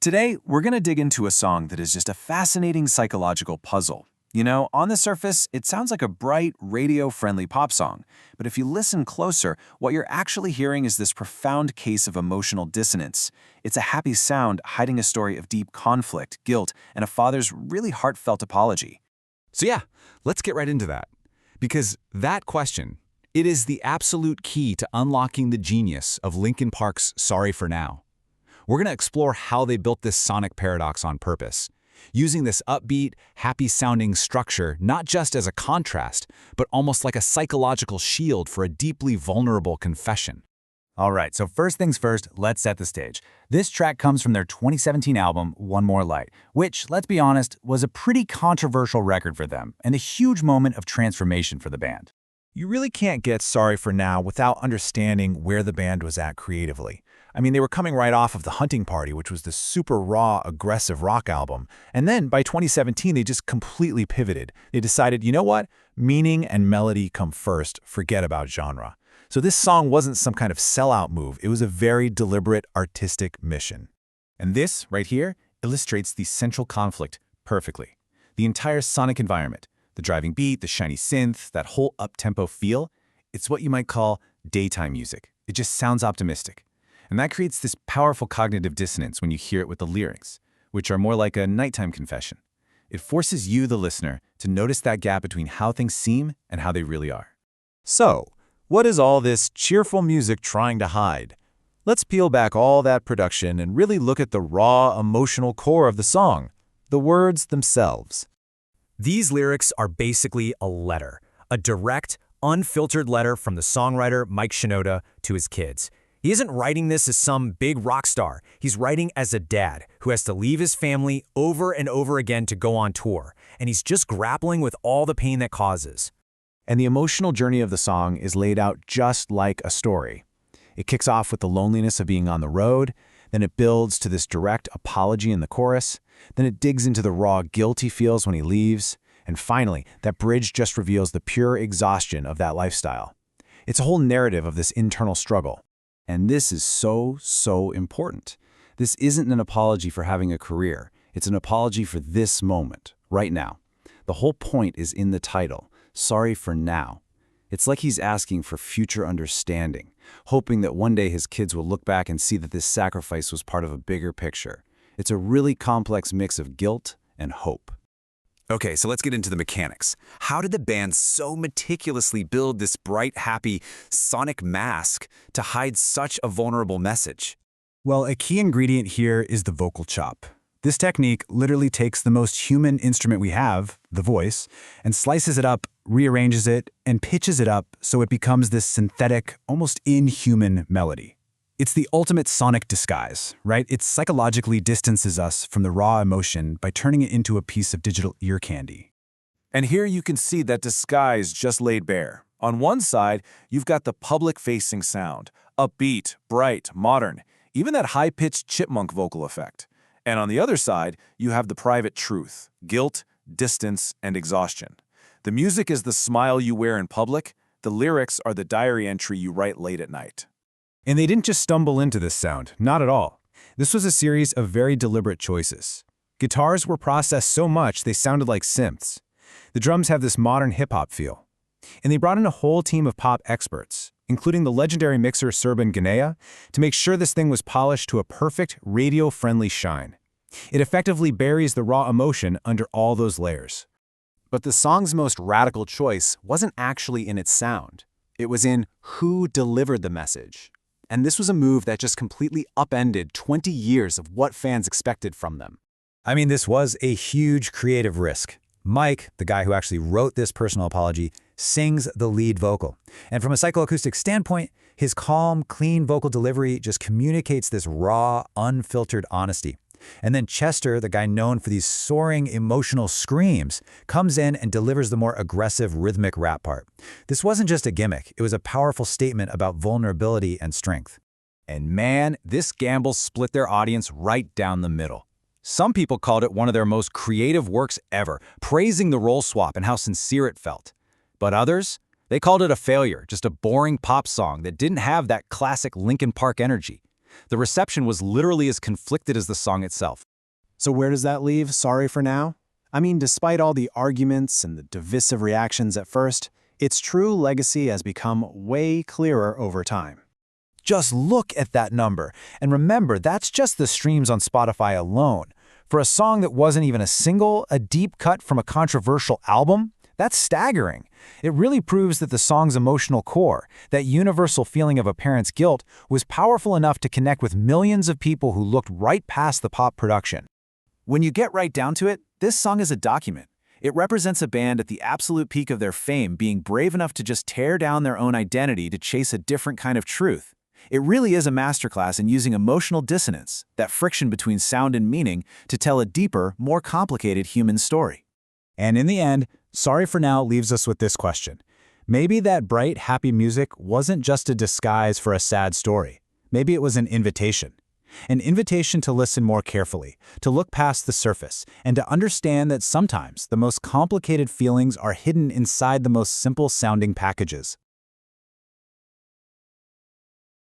Today, we're going to dig into a song that is just a fascinating psychological puzzle. You know, on the surface, it sounds like a bright, radio-friendly pop song. But if you listen closer, what you're actually hearing is this profound case of emotional dissonance. It's a happy sound hiding a story of deep conflict, guilt, and a father's really heartfelt apology. So yeah, let's get right into that. Because that question, it is the absolute key to unlocking the genius of Linkin Park's Sorry for Now. We're going to explore how they built this sonic paradox on purpose, using this upbeat, happy-sounding structure not just as a contrast, but almost like a psychological shield for a deeply vulnerable confession. All right, so first things first, let's set the stage. This track comes from their 2017 album, One More Light, which, let's be honest, was a pretty controversial record for them and a huge moment of transformation for the band. You really can't get Sorry for Now without understanding where the band was at creatively. I mean, they were coming right off of The Hunting Party, which was this super raw, aggressive rock album. And then by 2017, they just completely pivoted. They decided, you know what? Meaning and melody come first, forget about genre. So this song wasn't some kind of sellout move. It was a very deliberate artistic mission. And this, right here, illustrates the central conflict perfectly. The entire sonic environment, the driving beat, the shiny synth, that whole up-tempo feel, it's what you might call daytime music. It just sounds optimistic. And that creates this powerful cognitive dissonance when you hear it with the lyrics, which are more like a nighttime confession. It forces you, the listener, to notice that gap between how things seem and how they really are. So, what is all this cheerful music trying to hide? Let's peel back all that production and really look at the raw, emotional core of the song, the words themselves. These lyrics are basically a letter, a direct, unfiltered letter from the songwriter Mike Shinoda to his kids. He isn't writing this as some big rock star. He's writing as a dad who has to leave his family over and over again to go on tour, and he's just grappling with all the pain that causes. And the emotional journey of the song is laid out just like a story. It kicks off with the loneliness of being on the road, then it builds to this direct apology in the chorus, then it digs into the raw guilt he feels when he leaves, and finally, that bridge just reveals the pure exhaustion of that lifestyle. It's a whole narrative of this internal struggle. And this is so important. This isn't an apology for having a career. It's an apology for this moment, right now. The whole point is in the title, Sorry for Now. It's like he's asking for future understanding, hoping that one day his kids will look back and see that this sacrifice was part of a bigger picture. It's a really complex mix of guilt and hope. Okay, so let's get into the mechanics. How did the band so meticulously build this bright, happy, sonic mask to hide such a vulnerable message? Well, a key ingredient here is the vocal chop. This technique literally takes the most human instrument we have, the voice, and slices it up, rearranges it, and pitches it up so it becomes this synthetic, almost inhuman melody. It's the ultimate sonic disguise, right? It psychologically distances us from the raw emotion by turning it into a piece of digital ear candy. And here you can see that disguise just laid bare. On one side, you've got the public-facing sound, upbeat, bright, modern, even that high-pitched chipmunk vocal effect. And on the other side, you have the private truth, guilt, distance, and exhaustion. The music is the smile you wear in public, the lyrics are the diary entry you write late at night. And they didn't just stumble into this sound, not at all. This was a series of very deliberate choices. Guitars were processed so much they sounded like synths. The drums have this modern hip-hop feel. And they brought in a whole team of pop experts, including the legendary mixer Serban Ganea, to make sure this thing was polished to a perfect radio-friendly shine. It effectively buries the raw emotion under all those layers. But the song's most radical choice wasn't actually in its sound. It was in who delivered the message. And this was a move that just completely upended 20 years of what fans expected from them. I mean, this was a huge creative risk. Mike, the guy who actually wrote this personal apology, sings the lead vocal. And from a psychoacoustic standpoint, his calm, clean vocal delivery just communicates this raw, unfiltered honesty. And then Chester, the guy known for these soaring emotional screams, comes in and delivers the more aggressive rhythmic rap part. This wasn't just a gimmick, it was a powerful statement about vulnerability and strength. And man, this gamble split their audience right down the middle. Some people called it one of their most creative works ever, praising the role swap and how sincere it felt. But others, they called it a failure, just a boring pop song that didn't have that classic Linkin Park energy. The reception was literally as conflicted as the song itself. So where does that leave Sorry for Now? I mean, despite all the arguments and the divisive reactions at first, its true legacy has become way clearer over time. Just look at that number, and remember, that's just the streams on Spotify alone. For a song that wasn't even a single, a deep cut from a controversial album, that's staggering. It really proves that the song's emotional core, that universal feeling of a parent's guilt, was powerful enough to connect with millions of people who looked right past the pop production. When you get right down to it, this song is a document. It represents a band at the absolute peak of their fame being brave enough to just tear down their own identity to chase a different kind of truth. It really is a masterclass in using emotional dissonance, that friction between sound and meaning, to tell a deeper, more complicated human story. And in the end, Sorry for Now leaves us with this question. Maybe that bright, happy music wasn't just a disguise for a sad story. Maybe it was an invitation. An invitation to listen more carefully, to look past the surface, and to understand that sometimes the most complicated feelings are hidden inside the most simple-sounding packages.